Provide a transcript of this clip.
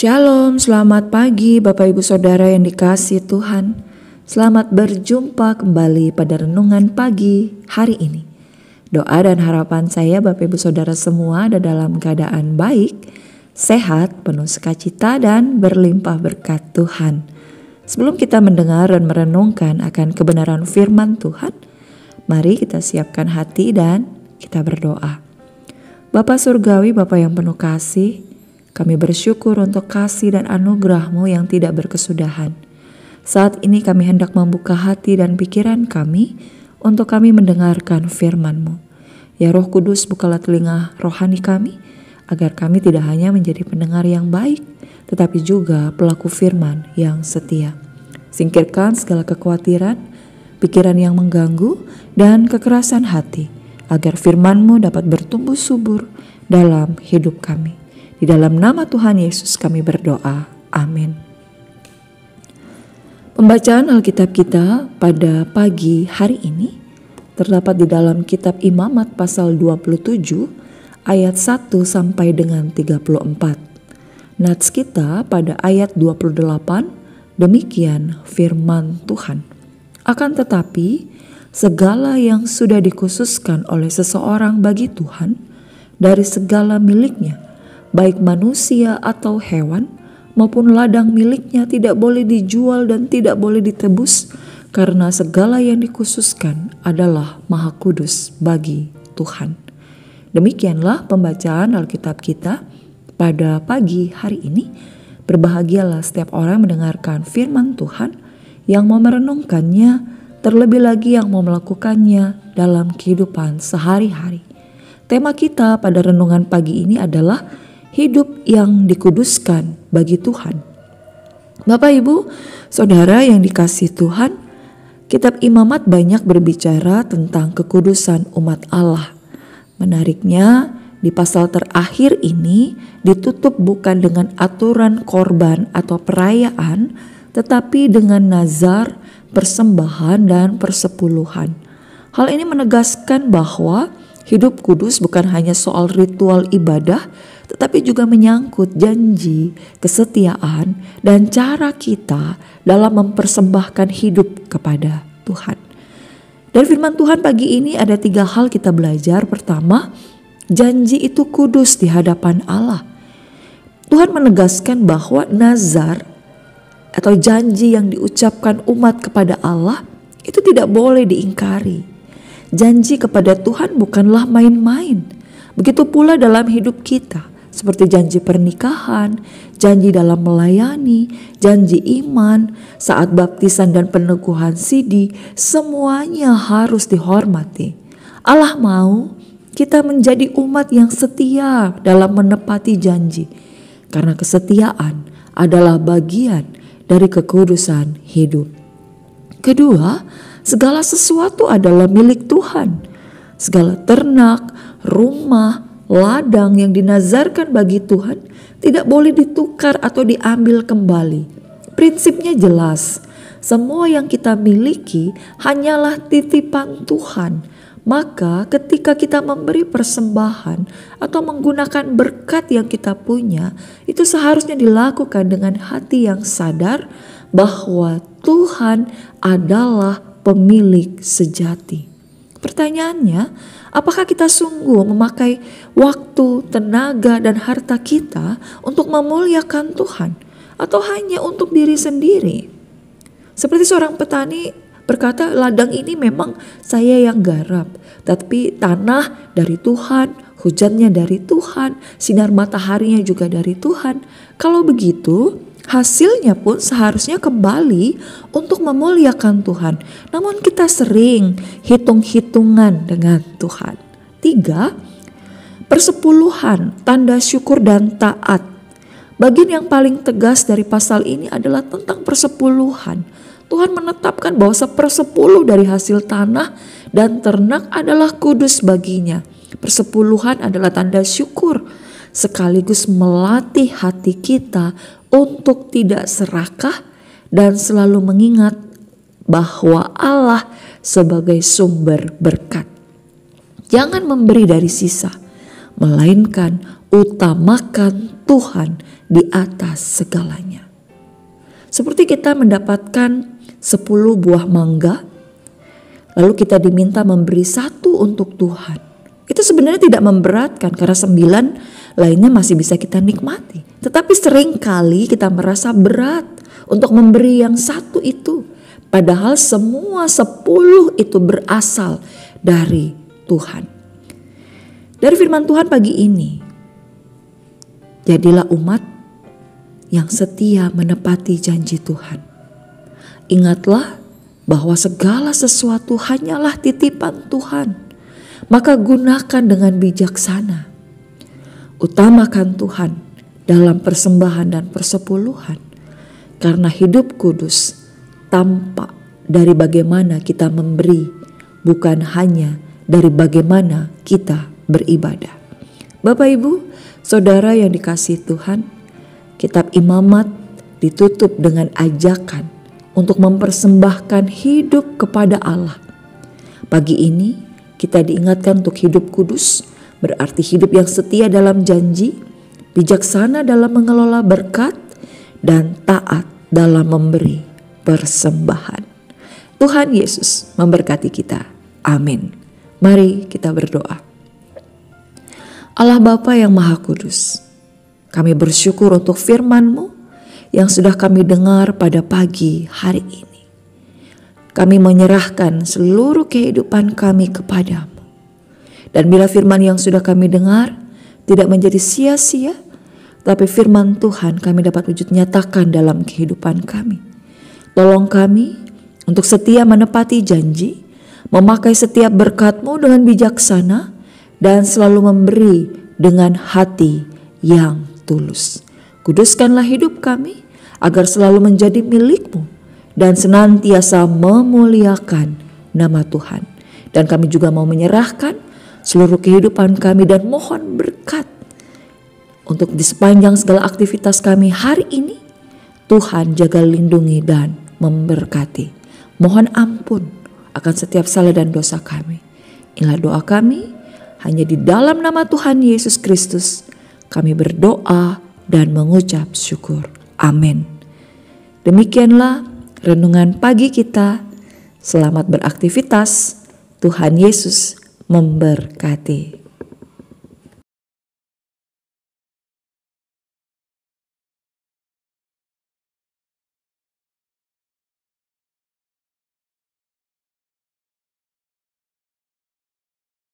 Shalom, selamat pagi Bapak Ibu Saudara yang dikasihi Tuhan. Selamat berjumpa kembali pada renungan pagi hari ini. Doa dan harapan saya Bapak Ibu Saudara semua ada dalam keadaan baik, sehat, penuh sukacita dan berlimpah berkat Tuhan. Sebelum kita mendengar dan merenungkan akan kebenaran firman Tuhan, mari kita siapkan hati dan kita berdoa. Bapa Surgawi, Bapa yang penuh kasih, kami bersyukur untuk kasih dan anugerah-Mu yang tidak berkesudahan. Saat ini kami hendak membuka hati dan pikiran kami untuk kami mendengarkan firman-Mu. Ya Roh Kudus, bukalah telinga rohani kami, agar kami tidak hanya menjadi pendengar yang baik, tetapi juga pelaku firman yang setia. Singkirkan segala kekhawatiran, pikiran yang mengganggu, dan kekerasan hati, agar firman-Mu dapat bertumbuh subur dalam hidup kami. Di dalam nama Tuhan Yesus kami berdoa. Amin. Pembacaan Alkitab kita pada pagi hari ini terdapat di dalam kitab Imamat pasal 27 ayat 1 sampai dengan 34. Nats kita pada ayat 28, demikian firman Tuhan. Akan tetapi segala yang sudah dikhususkan oleh seseorang bagi Tuhan dari segala miliknya, baik manusia atau hewan maupun ladang miliknya, tidak boleh dijual dan tidak boleh ditebus, karena segala yang dikhususkan adalah maha kudus bagi Tuhan. Demikianlah pembacaan Alkitab kita pada pagi hari ini. Berbahagialah setiap orang mendengarkan firman Tuhan, yang mau merenungkannya, terlebih lagi yang mau melakukannya dalam kehidupan sehari-hari. Tema kita pada renungan pagi ini adalah hidup yang dikuduskan bagi Tuhan. Bapak Ibu Saudara yang dikasihi Tuhan, kitab Imamat banyak berbicara tentang kekudusan umat Allah. Menariknya, di pasal terakhir ini ditutup bukan dengan aturan korban atau perayaan, tetapi dengan nazar, persembahan, dan persepuluhan. Hal ini menegaskan bahwa hidup kudus bukan hanya soal ritual ibadah, tetapi juga menyangkut janji, kesetiaan, dan cara kita dalam mempersembahkan hidup kepada Tuhan. Dari firman Tuhan pagi ini ada 3 hal kita belajar. Pertama, janji itu kudus di hadapan Allah. Tuhan menegaskan bahwa nazar atau janji yang diucapkan umat kepada Allah itu tidak boleh diingkari. Janji kepada Tuhan bukanlah main-main. Begitu pula dalam hidup kita. Seperti janji pernikahan, janji dalam melayani, janji iman, saat baptisan dan peneguhan sidi, semuanya harus dihormati. Allah mau kita menjadi umat yang setia dalam menepati janji, karena kesetiaan adalah bagian dari kekudusan hidup. Kedua, segala sesuatu adalah milik Tuhan. Segala ternak, rumah, ladang yang dinazarkan bagi Tuhan tidak boleh ditukar atau diambil kembali. Prinsipnya jelas, semua yang kita miliki hanyalah titipan Tuhan. Maka ketika kita memberi persembahan atau menggunakan berkat yang kita punya, itu seharusnya dilakukan dengan hati yang sadar bahwa Tuhan adalah pemilik sejati. Pertanyaannya, apakah kita sungguh memakai waktu, tenaga, dan harta kita untuk memuliakan Tuhan, atau hanya untuk diri sendiri? Seperti seorang petani berkata, ladang ini memang saya yang garap, tapi tanah dari Tuhan, hujannya dari Tuhan, sinar mataharinya juga dari Tuhan. Kalau begitu, hasilnya pun seharusnya kembali untuk memuliakan Tuhan. Namun kita sering hitung-hitungan dengan Tuhan. 3. Persepuluhan, tanda syukur dan taat. Bagian yang paling tegas dari pasal ini adalah tentang persepuluhan. Tuhan menetapkan bahwa 1/10 dari hasil tanah dan ternak adalah kudus baginya. Persepuluhan adalah tanda syukur, sekaligus melatih hati kita untuk tidak serakah dan selalu mengingat bahwa Allah sebagai sumber berkat. Jangan memberi dari sisa, melainkan Utamakan Tuhan di atas segalanya. Seperti kita mendapatkan 10 buah mangga, lalu kita diminta memberi 1 untuk Tuhan. Itu sebenarnya tidak memberatkan karena 9 lainnya masih bisa kita nikmati. Tetapi seringkali kita merasa berat untuk memberi yang 1 itu. Padahal semua 10 itu berasal dari Tuhan. Dari firman Tuhan pagi ini, jadilah umat yang setia menepati janji Tuhan. Ingatlah bahwa segala sesuatu hanyalah titipan Tuhan. Maka gunakan dengan bijaksana. Utamakan Tuhan dalam persembahan dan persepuluhan. Karena hidup kudus tampak dari bagaimana kita memberi, bukan hanya dari bagaimana kita beribadah. Bapak Ibu, saudara yang dikasihi Tuhan, kitab Imamat ditutup dengan ajakan untuk mempersembahkan hidup kepada Allah. Pagi ini kita diingatkan untuk hidup kudus, berarti hidup yang setia dalam janji, bijaksana dalam mengelola berkat, dan taat dalam memberi persembahan. Tuhan Yesus memberkati kita. Amin. Mari kita berdoa. Allah Bapa yang Maha Kudus, kami bersyukur untuk firman-Mu yang sudah kami dengar pada pagi hari ini. Kami menyerahkan seluruh kehidupan kami kepadamu. Dan bila firman yang sudah kami dengar tidak menjadi sia-sia, tapi firman Tuhan kami dapat wujud nyatakan dalam kehidupan kami. Tolong kami untuk setia menepati janji, memakai setiap berkat-Mu dengan bijaksana, dan selalu memberi dengan hati yang tulus. Kuduskanlah hidup kami agar selalu menjadi milik-Mu dan senantiasa memuliakan nama Tuhan. Dan kami juga mau menyerahkan seluruh kehidupan kami dan mohon berkat untuk di sepanjang segala aktivitas kami hari ini. Tuhan jaga, lindungi, dan memberkati. Mohon ampun akan setiap salah dan dosa kami. Inilah doa kami, hanya di dalam nama Tuhan Yesus Kristus kami berdoa dan mengucap syukur. Amin. Demikianlah renungan pagi kita. Selamat beraktivitas. Tuhan Yesus memberkati.